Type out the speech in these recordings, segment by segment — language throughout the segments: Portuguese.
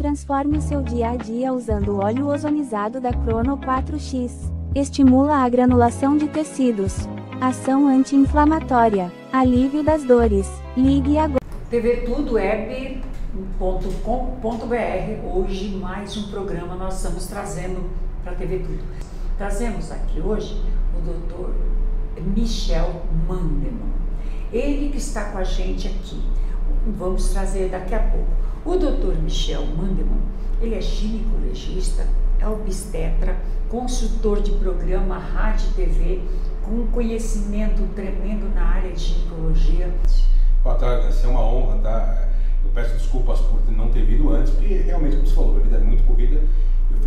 Transforme o seu dia a dia usando o óleo ozonizado da Crono 4X. Estimula a granulação de tecidos. Ação anti-inflamatória. Alívio das dores. Ligue agora. tvtudo.com.br. Hoje mais um programa nós estamos trazendo para a TV Tudo. Trazemos aqui hoje o Dr. Michel Mandelmann. Ele que está com a gente aqui. Vamos trazer daqui a pouco. O Dr. Michel Mandelmann, ele é ginecologista, é obstetra, consultor de programa rádio e TV, com conhecimento tremendo na área de ginecologia. Boa tarde, é uma honra, tá? Eu peço desculpas por não ter vindo antes, porque realmente, como você falou, a vida é muito corrida. Eu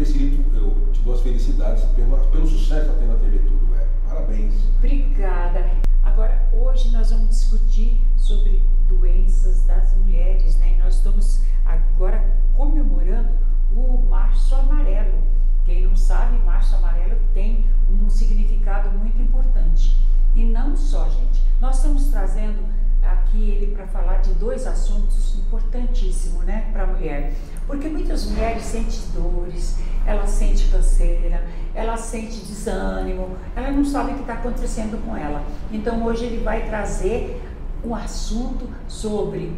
te dou as felicidades pelo sucesso que tem na TV Tudo. Parabéns. Obrigada. Agora, hoje nós vamos discutir sobre doenças das mulheres, né? Nós estamos agora comemorando o Março Amarelo. Quem não sabe, Março Amarelo tem um significado muito importante. E não só, gente, nós estamos trazendo aqui ele para falar de dois assuntos importantíssimos, né, para a mulher. Porque muitas mulheres sentem dores, ela sente canseira, ela sente desânimo, ela não sabe o que está acontecendo com ela. Então hoje ele vai trazer um assunto sobre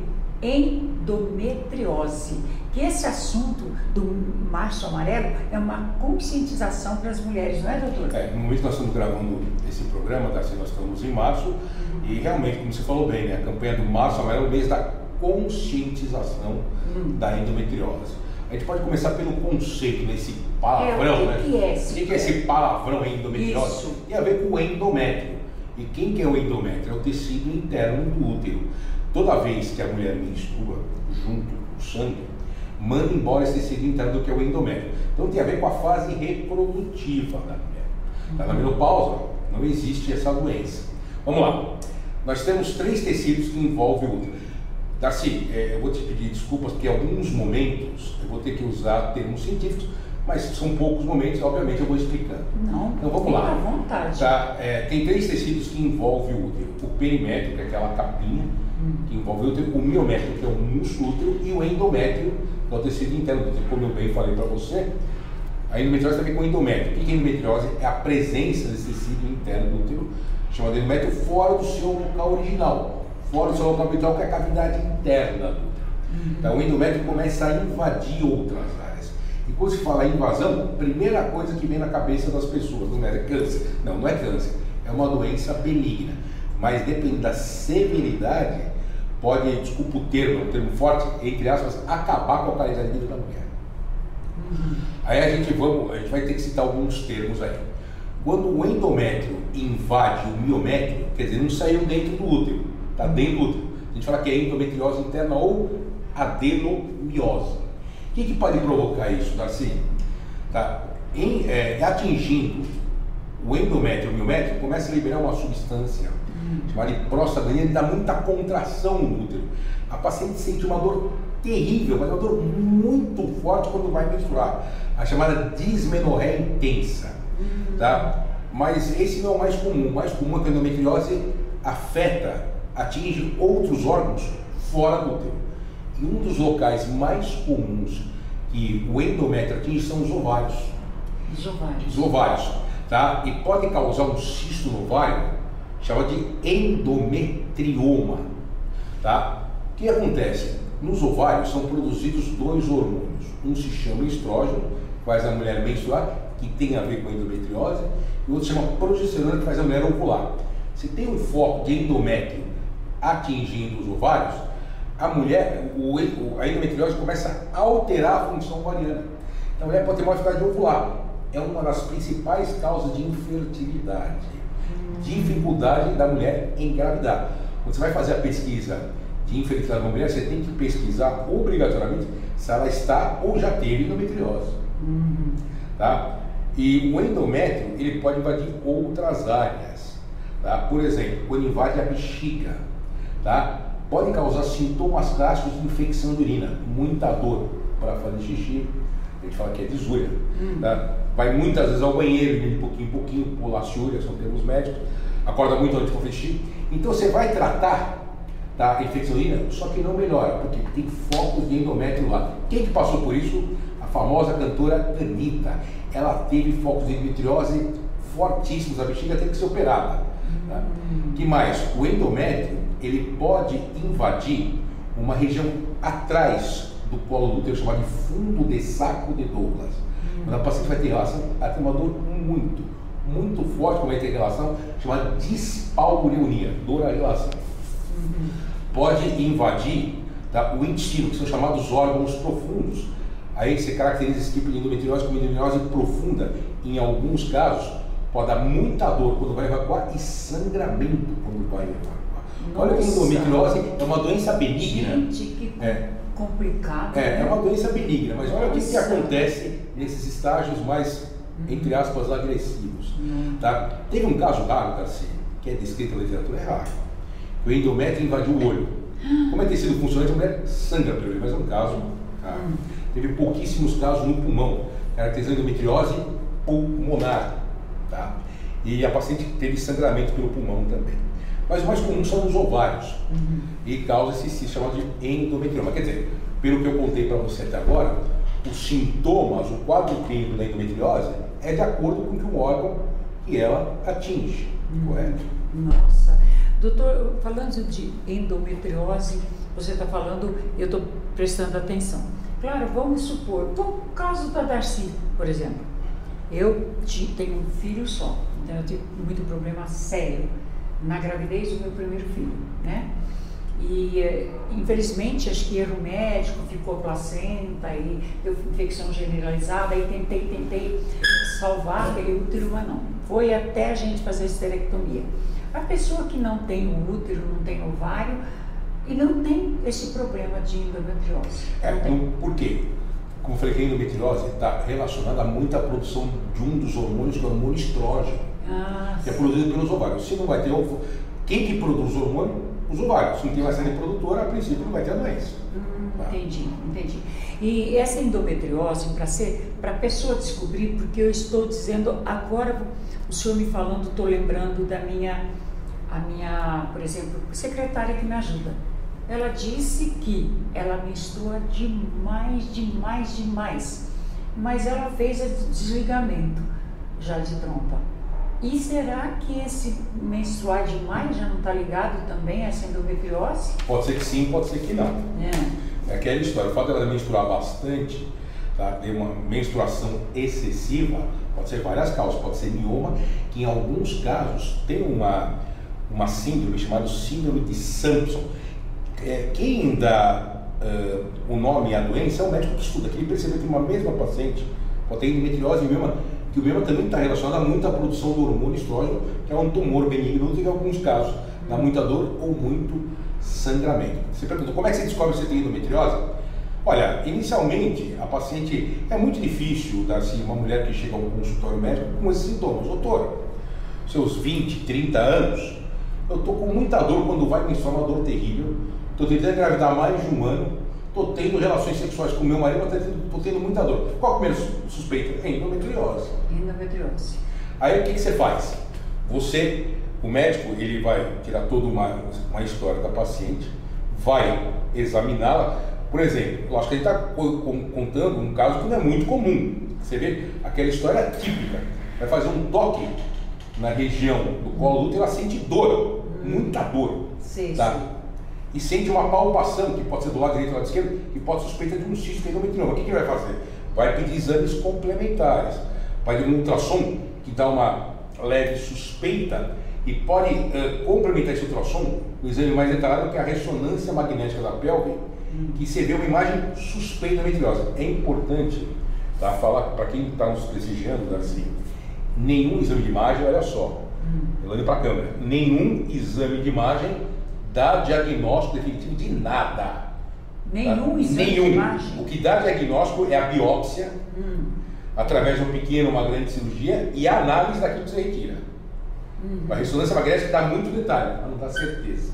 endometriose, que esse assunto do Março Amarelo é uma conscientização para as mulheres, não é, doutor? No momento que nós estamos gravando esse programa, nós estamos em março, e realmente, como você falou bem, né, a campanha do Março Amarelo é o mês da conscientização da endometriose. A gente pode começar pelo conceito desse palavrão, né? O que é esse palavrão endometriose? Isso. Tem a ver com o endométrio. E quem que é o endométrio? É o tecido interno do útero. Toda vez que a mulher menstrua, junto com o sangue, manda embora esse tecido interno do que é o endométrio. Então tem a ver com a fase reprodutiva da mulher. Na menopausa não existe essa doença. Vamos lá. Nós temos 3 tecidos que envolvem o útero. Darcy, eu vou te pedir desculpas porque em alguns momentos eu vou ter que usar termos científicos, mas são poucos momentos, obviamente eu vou explicando. Não, então vamos lá. Fica à vontade. Tá? Tem 3 tecidos que envolvem o útero. O perimétrio, que é aquela capinha que envolve o útero, o miométrio, que é o músculo útero, e o endométrio, que é o tecido interno do útero. Como eu bem falei para você, a endometriose tem a ver com o endométrio. O que é endometriose? É a presença desse tecido interno do útero, chamado endométrio, fora do seu local original. Fora do seu local habitual, que é a cavidade interna do útero. Então o endométrio começa a invadir outras áreas. E quando se fala em invasão, a primeira coisa que vem na cabeça das pessoas não é câncer. Não é câncer. É uma doença benigna. Mas dependendo da severidade, pode, desculpa o termo, é um termo forte, entre aspas, acabar com a qualidade de vida da mulher. Aí a gente vai ter que citar alguns termos aí. Quando o endométrio invade o miométrio, quer dizer, não saiu dentro do útero, está dentro do útero. A gente fala que é endometriose interna ou adenomiose. O que pode provocar isso, Darcy? Tá? Atingindo o endométrio, o miométrio, começa a liberar uma substância chamada de prostaglandina, que dá muita contração no útero. A paciente sente uma dor terrível, mas uma dor muito forte quando vai menstruar, a chamada dismenorreia intensa. Tá? Mas esse não é o mais comum. O mais comum é que a endometriose atinge outros órgãos fora do útero. E um dos locais mais comuns que o endométrio atinge são os ovários. Os ovários, tá? E pode causar um cisto no ovário, chamado de endometrioma, tá? O que acontece? Nos ovários são produzidos 2 hormônios. Um se chama estrógeno, que faz a mulher menstruar, que tem a ver com a endometriose, e o outro se chama progesterona, que faz a mulher ovular. Se tem um foco de endométrio atingindo os ovários, a endometriose começa a alterar a função ovariana. Então a mulher pode ter uma dificuldade de ovular. É uma das principais causas de infertilidade, dificuldade da mulher engravidar. Quando você vai fazer a pesquisa de infertilidade de uma mulher, você tem que pesquisar obrigatoriamente se ela está ou já teve endometriose. Tá? E o endométrio, ele pode invadir outras áreas. Tá? Por exemplo, quando invade a bexiga, tá? Pode causar sintomas clássicos de infecção de urina, muita dor para fazer xixi, a gente fala que é desúria. Tá? Vai muitas vezes ao banheiro, de pouquinho em pouquinho, polaciúria, são termos médicos, acorda muito antes para fazer xixi. Então você vai tratar, da infecção urina, só que não melhora, porque tem focos de endométrio lá. Quem que passou por isso? A famosa cantora Anitta. Ela teve focos de endometriose fortíssimos, a bexiga teve que ser operada. Tá? Que mais? O endométrio, ele pode invadir uma região atrás do colo do útero, chamada de fundo de saco de Douglas. Quando a paciente vai ter relação, ela tem uma dor muito forte, como vai ter relação, chamada dispaureuria, dor à relação. Pode invadir, tá, o intestino, que são chamados órgãos profundos. Aí você caracteriza esse tipo de endometriose como endometriose profunda. Em alguns casos, pode dar muita dor quando vai evacuar e sangramento quando vai evacuar. Nossa. Olha que a endometriose é uma doença benigna. Gente, que complicado. É uma doença benigna, mas olha o que acontece nesses estágios mais, entre aspas, agressivos. Tá? Teve um caso raro, Darcy, que é descrito na literatura, é raro. O endométrio invadiu o olho. Como é tecido funcionante, a mulher sangra pelo olho, mas é um caso raro. Teve pouquíssimos casos no pulmão, caracterizando endometriose pulmonar. Tá? E a paciente teve sangramento pelo pulmão também. Mas o mais comum são os ovários. E causa esse cisto chamado de endometrioma. Quer dizer, pelo que eu contei para você até agora, os sintomas, o quadro clínico da endometriose é de acordo com o órgão que ela atinge. Correto? Nossa. Doutor, falando de endometriose, você está falando, eu estou prestando atenção. Claro, vamos supor, o caso da Darcy, por exemplo. Eu tenho um filho só, então eu tive muito problema sério na gravidez do meu primeiro filho, né? E infelizmente, acho que erro médico, ficou placenta e deu infecção generalizada, e tentei salvar aquele útero, mas não. Foi até a gente fazer a esterectomia. A pessoa que não tem o útero, não tem ovário e não tem esse problema de endometriose. Por quê? Como eu falei, que a endometriose está relacionada a muita produção de um dos hormônios, que é o hormônio estrógeno, que é produzido pelos ovários. Se não vai ter quem que produz o hormônio? Os ovários. Se não tem uma célula produtora, a princípio não vai ter a doença. Entendi. E essa endometriose, para a pessoa descobrir, porque eu estou dizendo, agora o senhor me falando, estou lembrando da minha, por exemplo, secretária que me ajuda. Ela disse que ela menstrua demais, mas ela fez o desligamento já de trompa. E será que esse menstruar demais já não está ligado também a essa endometriose? Pode ser que sim, pode ser que não. É aquela história, o fato dela menstruar bastante, tá? Ter uma menstruação excessiva, pode ser várias causas, pode ser mioma, que em alguns casos tem uma síndrome chamada síndrome de Sampson. Quem dá o nome à doença é o médico que estuda, que ele percebeu que uma mesma paciente pode ter endometriose e mioma, que o mioma também está relacionado a muita produção do hormônio estrógeno, que é um tumor benigno, que em alguns casos dá muita dor ou muito sangramento. Você perguntou, como é que você descobre se tem endometriose? Olha, inicialmente a paciente, é muito difícil dar assim, uma mulher que chega ao consultório médico com esses sintomas. Doutor, seus 20, 30 anos, eu estou com muita dor quando vai menstruar, uma dor terrível, estou tentando engravidar mais de um ano, estou tendo relações sexuais com meu marido, estou tendo muita dor. Qual a primeira suspeita? Endometriose. Aí o que você faz? O médico, ele vai tirar toda uma história da paciente, vai examiná-la. Por exemplo, eu acho que a gente está contando um caso que não é muito comum. Você vê aquela história típica. Vai fazer um toque na região do colo do útero, ela sente dor, muita dor. Tá? E sente uma palpação, que pode ser do lado direito ou do lado esquerdo, e pode suspeita de um cisto endometrioma. O que ele vai fazer? Vai pedir exames complementares. Vai ter um ultrassom que dá uma leve suspeita e pode complementar esse ultrassom, o exame mais detalhado, que é a ressonância magnética da pelve, que você vê uma imagem suspeita de endometriose. É importante, tá, falar para quem está nos prestigiando, assim, nenhum exame de imagem, olha só, olhando para a câmera, nenhum exame de imagem dá diagnóstico definitivo de nada. Nenhum exame de imagem? O que dá diagnóstico é a biópsia, através de uma grande cirurgia e a análise daquilo que você retira. A ressonância magnética dá muito detalhe, mas não dá certeza.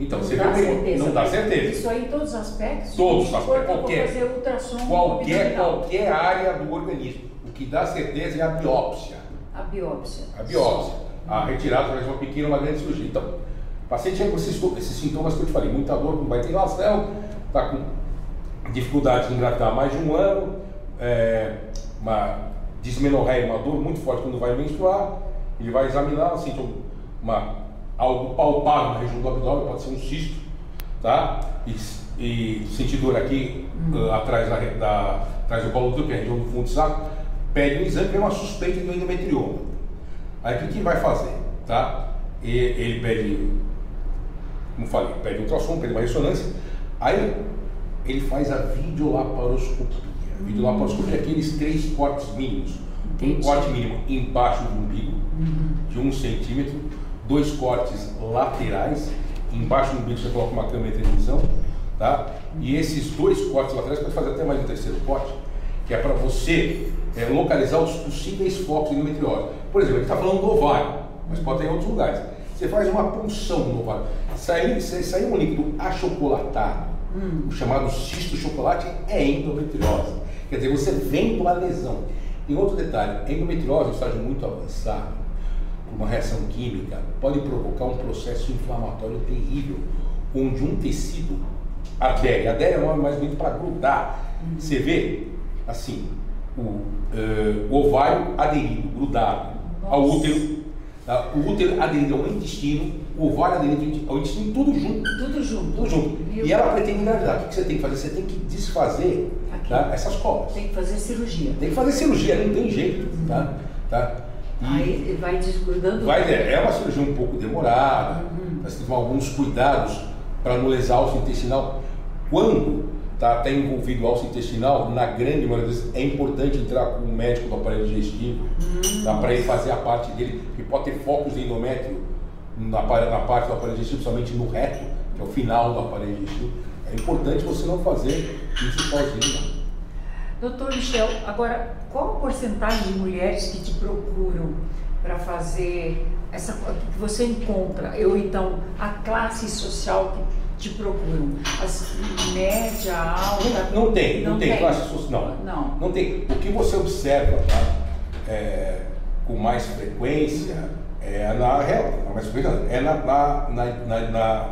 Então, você vê, não dá certeza. Isso aí em todos os aspectos? Todos os aspectos. Fazer ultrassom Qualquer área do organismo. O que dá certeza é a biópsia. A biópsia. A retirada através de uma grande cirurgia. Então, O paciente chega com esses sintomas que eu te falei, muita dor, não vai ter relação, está com dificuldade de engravidar há mais de um ano, uma dismenorreia, uma dor muito forte quando vai menstruar, ele vai examinar, sente algo palpável na região do abdômen, pode ser um cisto, tá? E sentir dor aqui atrás do colo do útero, que é a região do fundo do saco, pede um exame que é uma suspeita de endometrioma. Aí o que ele vai fazer? Tá? Ele pede, como falei, pede ultrassom, pede uma ressonância, aí ele faz a videolaparoscopia. A videolaparoscopia é aqueles 3 cortes mínimos. Um corte mínimo embaixo do umbigo, de 1 centímetro, 2 cortes laterais, embaixo do umbigo você coloca uma câmera de televisão, tá? E esses 2 cortes laterais pode fazer até mais um terceiro corte, que é para você localizar os possíveis focos de endometriose. Por exemplo, ele está falando do ovário, mas pode ter em outros lugares. Você faz uma punção no ovário, sai um líquido achocolatado, o chamado cisto chocolate é endometriose. Quer dizer, você vendo a lesão. Tem outro detalhe, a endometriose, em estágio muito avançado, por uma reação química, pode provocar um processo inflamatório terrível, onde um tecido adere é o nome mais bonito para grudar. Você vê, assim, o ovário aderido, grudado ao útero, tá? O útero aderido ao intestino, o ovário aderido ao intestino, tudo junto. Tudo junto. E ela pretende engravidar. O que você tem que fazer? Você tem que desfazer, tá, essas cobras. Tem que fazer cirurgia. Tem que fazer cirurgia, não tem jeito, tá? Aí vai desgrudando. É uma cirurgia um pouco demorada, mas tem que tomar alguns cuidados para não lesar o alço intestinal. Quando está envolvido o alço intestinal, na grande maioria das vezes é importante entrar com um médico do aparelho digestivo, para ele fazer a parte dele, porque pode ter focos de endométrio na parte do aparelho digestivo, somente no reto, que é o final do aparelho digestivo. É importante você não fazer isso sozinho. Doutor Michel, agora, qual a porcentagem de mulheres que te procuram para fazer essa que você encontra, então a classe social que te procuram? As média, alta? Não tem classe social, não tem. O que você observa, tá? Com mais frequência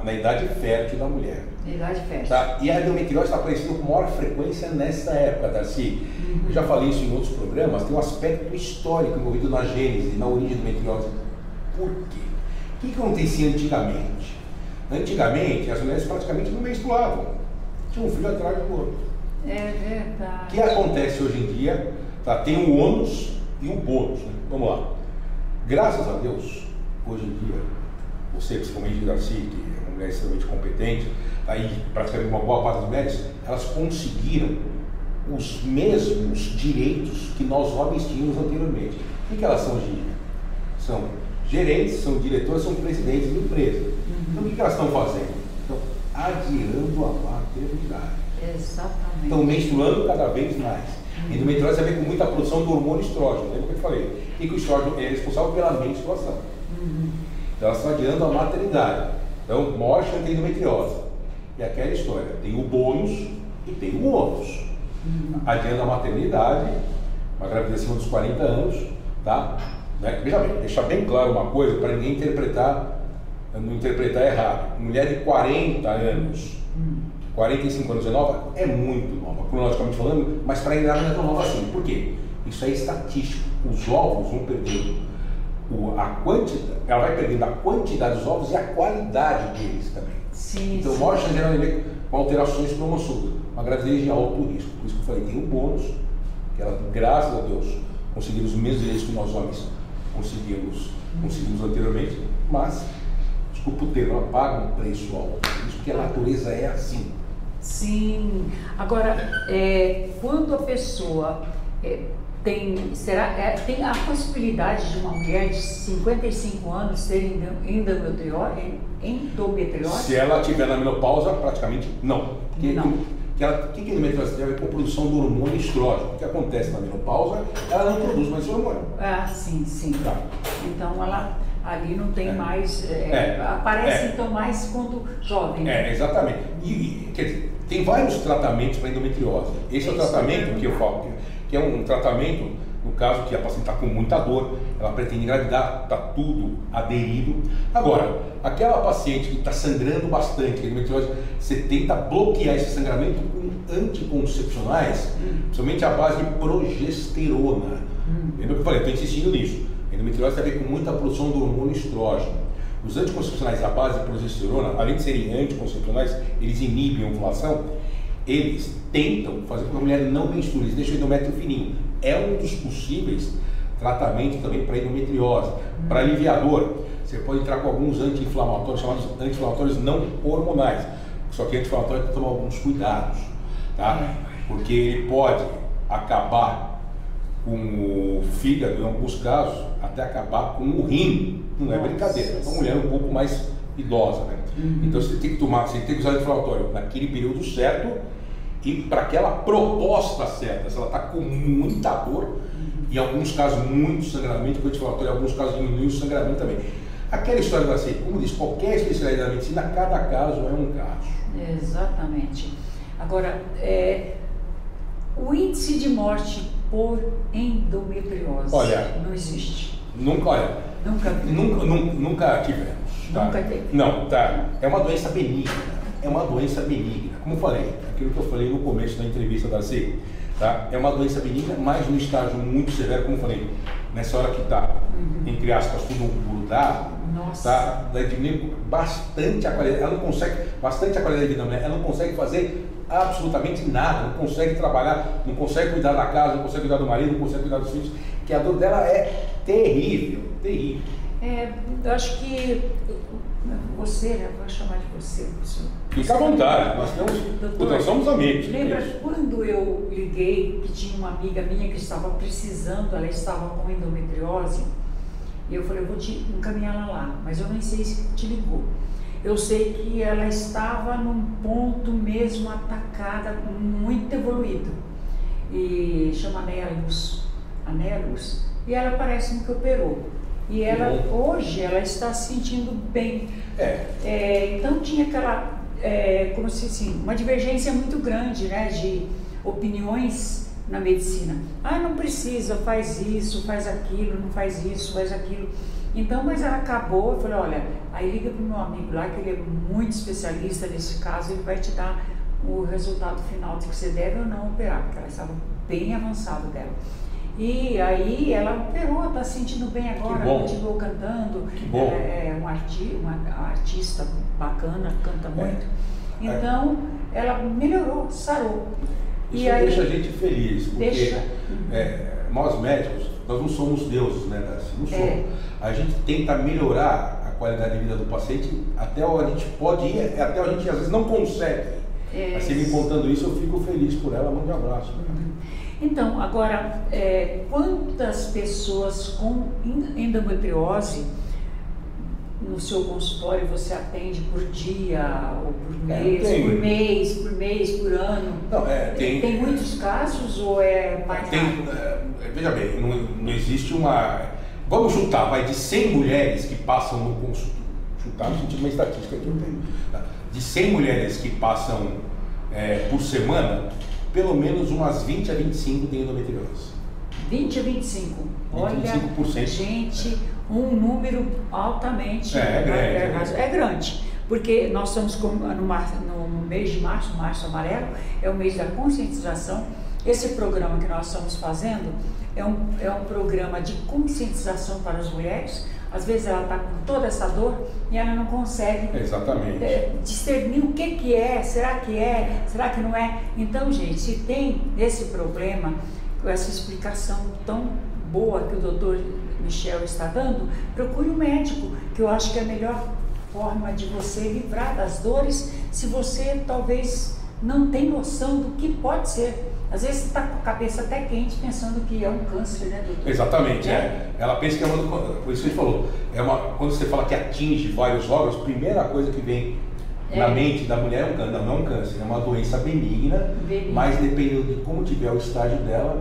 na idade fértil da mulher. Idade fértil. Tá? E a endometriose está aparecendo com maior frequência nessa época, Darcy. Eu já falei isso em outros programas, tem um aspecto histórico envolvido na gênese, na origem da endometriose. Por quê? O que acontecia antigamente? Antigamente, as mulheres praticamente não menstruavam. Tinha um filho atrás do outro. É verdade. O que acontece hoje em dia? Tá? Tem o ônus e o bônus. Né? Vamos lá. Graças a Deus, hoje em dia, você, principalmente Darcy, que é uma mulher extremamente competente, aí praticamente uma boa parte das mulheres, elas conseguiram os mesmos direitos que nós homens tínhamos anteriormente. O que elas são hoje em dia? São gerentes, são diretoras, são presidentes de empresa. Então o que elas estão fazendo? Estão adiando a maternidade. Exatamente. Estão menstruando cada vez mais. Endometriose tem a ver com muita produção do hormônio estrógeno, lembra que eu falei? E que o estrógeno é responsável pela menstruação. Então elas estão adiando a maternidade. Então, maior chance de endometriose. E aquela história, tem o bônus e tem o ônus. Adiando a maternidade, uma gravidez acima dos 40 anos, tá? Né? Veja bem, deixar bem claro uma coisa para ninguém não interpretar errado. Mulher de 40 anos, 45 anos é nova? É muito nova, cronologicamente falando, mas para engravidar não é tão nova assim. Por quê? Isso é estatístico. Os ovos vão perdendo a quantidade, ela vai perdendo a quantidade dos ovos e a qualidade deles também. Sim, então, o maior chance de com alterações cromossômicas, uma gravidez de alto risco. Por isso que eu falei, tem um bônus, que ela, graças a Deus, conseguimos os mesmos direitos que nós homens conseguimos anteriormente, mas, desculpa o termo, ela paga um preço alto. Por isso que a natureza é assim. Sim. Agora, quando a pessoa tem a possibilidade de uma mulher de 55 anos ter endometriose? Se ela estiver na menopausa, praticamente não. O que endometriose tem a ver com a produção do hormônio estrógeno? O que acontece na menopausa, ela não produz mais hormônio. Ah, sim. Tá. Então ela ali não tem mais, aparece então mais quando jovem. Né? Exatamente. E quer dizer, tem vários tratamentos para endometriose. Esse é o tratamento que eu falo, que é um tratamento No caso que a paciente está com muita dor, ela pretende engravidar, está tudo aderido. Agora, aquela paciente que está sangrando bastante, que a endometriose, você tenta bloquear esse sangramento com anticoncepcionais, principalmente à base de progesterona. Lembra que eu falei? Estou insistindo nisso. A endometriose tem a ver com muita produção do hormônio estrógeno. Os anticoncepcionais à base de progesterona, além de serem anticoncepcionais, eles inibem a ovulação, eles tentam fazer com que a mulher não menstrue, eles deixam o endométrio fininho. É um dos possíveis tratamentos também para endometriose. Para aliviar a dor, você pode entrar com alguns anti-inflamatórios, chamados anti-inflamatórios não hormonais. Só que anti-inflamatório tem que tomar alguns cuidados, tá? Porque ele pode acabar com o fígado, em alguns casos, até acabar com o rim. Não é brincadeira, é uma mulher um pouco mais idosa, né? Então você tem que tomar, você tem que usar anti-inflamatório naquele período certo e para aquela proposta certa. Se ela está com muita dor, em alguns casos muito sangramento, com anti-inflamatório, em alguns casos diminui o sangramento também. Aquela história da assim, como diz, qualquer especialidade da medicina, cada caso é um caso. Exatamente. Agora, o índice de morte por endometriose não existe. Nunca tivemos. Tá? Nunca teve. Não, tá. É uma doença benigna. É uma doença benigna. Como eu falei, aquilo que eu falei no começo da entrevista da C, tá? É uma doença benigna, mas no estágio muito severo, como eu falei, nessa hora que está, entre aspas, tudo grudado, tá? Daí diminui bastante a qualidade. Ela não consegue, bastante a qualidade de vida, né? Ela não consegue fazer absolutamente nada, não consegue trabalhar, não consegue cuidar da casa, não consegue cuidar do marido, não consegue cuidar dos filhos, que a dor dela é terrível, terrível. Eu acho que você, né? Vou chamar de você, professor. Fica à vontade, nós somos amigos. Lembra quando eu liguei que tinha uma amiga minha que estava precisando, ela estava com endometriose, e eu falei, eu vou te encaminhar ela lá, mas eu nem sei se te ligou. Eu sei que ela estava num ponto mesmo atacada, muito evoluído, e chama Anélios, e ela parece-me que operou. E ela, hoje, ela está se sentindo bem. Então tinha aquela, como se assim, uma divergência muito grande, né, de opiniões na medicina. Não precisa, faz isso, faz aquilo, não faz isso, faz aquilo. Então, mas ela acabou, eu falei, olha, aí liga para o meu amigo lá, que ele é muito especialista nesse caso, ele vai te dar o resultado final de que você deve ou não operar, porque ela estava bem avançada dela. E aí ela operou, está se sentindo bem agora, continuou cantando, é uma artista bacana, canta muito. Então, ela melhorou, sarou. Isso deixa a gente feliz, porque nós médicos, nós não somos deuses, né, Darcy? Não somos. A gente tenta melhorar a qualidade de vida do paciente até onde a gente pode ir, até onde a gente às vezes não consegue. Mas você me contando isso, eu fico feliz por ela, mande um abraço. Então, agora, quantas pessoas com endometriose no seu consultório você atende por dia, ou por mês, por ano? Não, tem muitos casos ou é mais raro? Veja bem, não existe uma... Vamos chutar, vai de 100 mulheres que passam no consultório, chutar no sentido de uma estatística que eu tenho, de 100 mulheres que passam por semana, pelo menos umas 20 a 25 têm endometriose. 20 a 25? Olha, 25%. Gente, um número altamente... É grande. Porque nós estamos no mês de março, Março Amarelo, é o mês da conscientização. Esse programa que nós estamos fazendo é um programa de conscientização para as mulheres. Às vezes ela está com toda essa dor e ela não consegue discernir o que é, será que não é? Então, gente, se tem esse problema, com essa explicação tão boa que o doutor Michel está dando, procure um médico, que eu acho que é a melhor forma de você livrar das dores, se você talvez não tem noção do que pode ser. Às vezes você está com a cabeça até quente pensando que é um câncer, né, doutor? Exatamente, Ela pensa que é por isso que a gente falou, quando você fala que atinge vários órgãos, a primeira coisa que vem na mente da mulher não é um câncer, é uma doença benigna, mas dependendo de como tiver o estágio dela,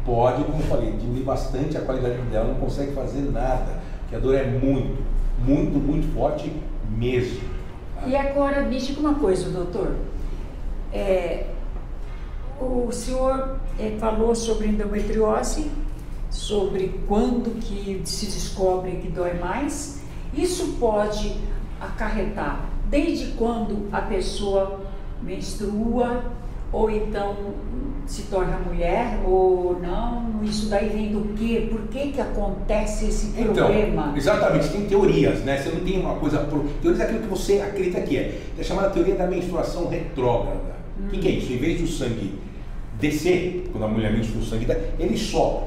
pode, como eu falei, diminuir bastante a qualidade dela, não consegue fazer nada, porque a dor é muito, muito, muito forte mesmo. E agora, me diga uma coisa, doutor, o senhor falou sobre endometriose sobre quando que se descobre que dói mais. Isso pode acarretar desde quando a pessoa menstrua, ou então se torna mulher, ou não. Isso daí vem do quê? Por que que acontece esse problema? Então, exatamente, tem teorias, né? Você não tem uma coisa... Teorias é aquilo que você acredita que é. É chamada teoria da menstruação retrógrada. O que é isso? Em vez do sangue descer, quando a mulher menstrua, o sangue dá, ele sobe.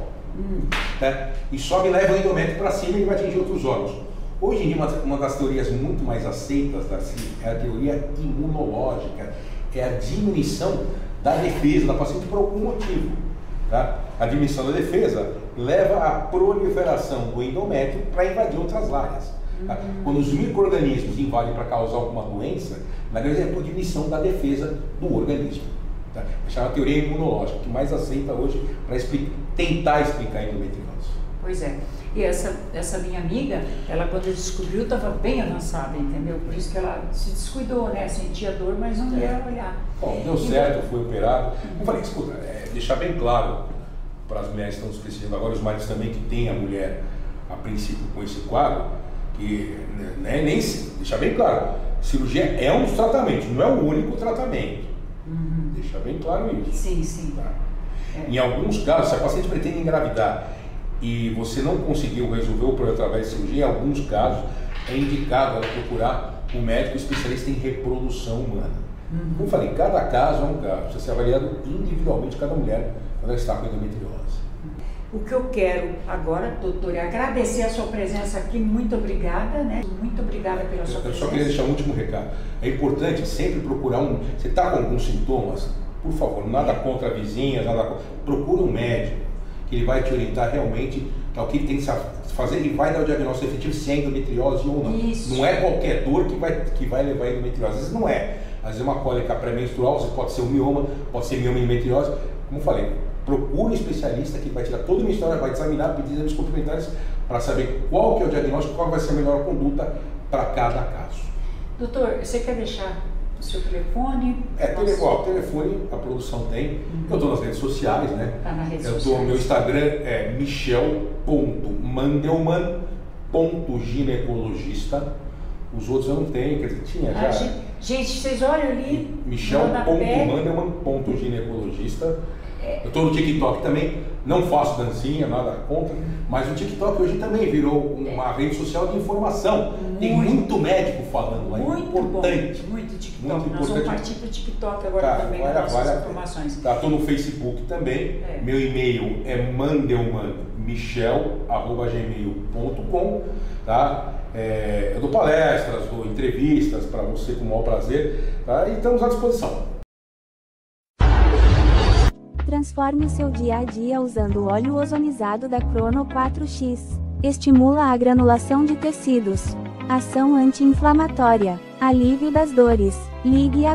Né? E sobe e leva o endométrio para cima e ele vai atingir outros órgãos. Hoje em dia, uma das teorias muito mais aceitas da ciência é a teoria imunológica. É a diminuição da defesa da paciente por algum motivo. Tá? A diminuição da defesa leva à proliferação do endométrio para invadir outras áreas. Tá? Quando os micro-organismos invadem para causar alguma doença, na verdade é por diminuição da defesa do organismo. Tá? É chamada teoria imunológica, que mais aceita hoje para tentar explicar a endometriose. Pois é. E essa minha amiga, ela quando descobriu estava bem avançada, entendeu? Por isso que ela se descuidou, né? Sentia dor, mas não ia olhar. Bom, deu certo, foi operado. Eu falei, escuta, deixar bem claro para as mulheres que estão se esquecendo agora, os maridos também que têm a mulher a princípio com esse quadro, que deixar bem claro, cirurgia é um dos tratamentos, não é o único tratamento. Deixar bem claro isso. Sim, sim. Tá? Em alguns casos, se a paciente pretende engravidar e você não conseguiu resolver o problema através de cirurgia, em alguns casos é indicado ela procurar um médico especialista em reprodução humana. Como eu falei, cada caso é um caso, precisa ser avaliado individualmente cada mulher quando ela está com endometriose. O que eu quero agora, doutor, é agradecer a sua presença aqui, muito obrigada, né? Muito obrigada pela sua presença. Eu só queria deixar um último recado. É importante sempre procurar você está com alguns sintomas, por favor, nada contra vizinhas, procure um médico, que ele vai te orientar realmente o que ele tem que fazer e vai dar o diagnóstico efetivo se é endometriose ou não. Isso. Não é qualquer dor que vai levar a endometriose, às vezes não é. Às vezes é uma cólica pré-menstrual, às vezes pode ser um mioma, pode ser mioma endometriose. Como eu falei, procure um especialista que vai tirar toda uma história, vai examinar pedidos exames complementares para saber qual que é o diagnóstico, qual vai ser a melhor conduta para cada caso. Doutor, você quer deixar o seu telefone? Telefone a produção tem. Eu estou nas redes sociais, né? Tá nas redes sociais. Meu Instagram é michel.mandelman.ginecologista. Os outros eu não tenho, quer dizer, tinha já. Gente, vocês olham ali. michel.mandelman.ginecologista. Eu estou no TikTok também, não faço dancinha, nada contra, mas o TikTok hoje também virou uma rede social de informação. Tem muito médico falando lá, muito importante. Bom, muito TikTok. Muito Nós vamos partir para o TikTok agora também com nossas informações. Estou no Facebook também, meu e-mail é mandelmanmichel@gmail.com, tá? Eu dou palestras, dou entrevistas para você com o maior prazer, tá? E estamos à disposição. Transforme o seu dia a dia usando o óleo ozonizado da Crono 4X. Estimula a granulação de tecidos. Ação anti-inflamatória. Alívio das dores. Ligue agora.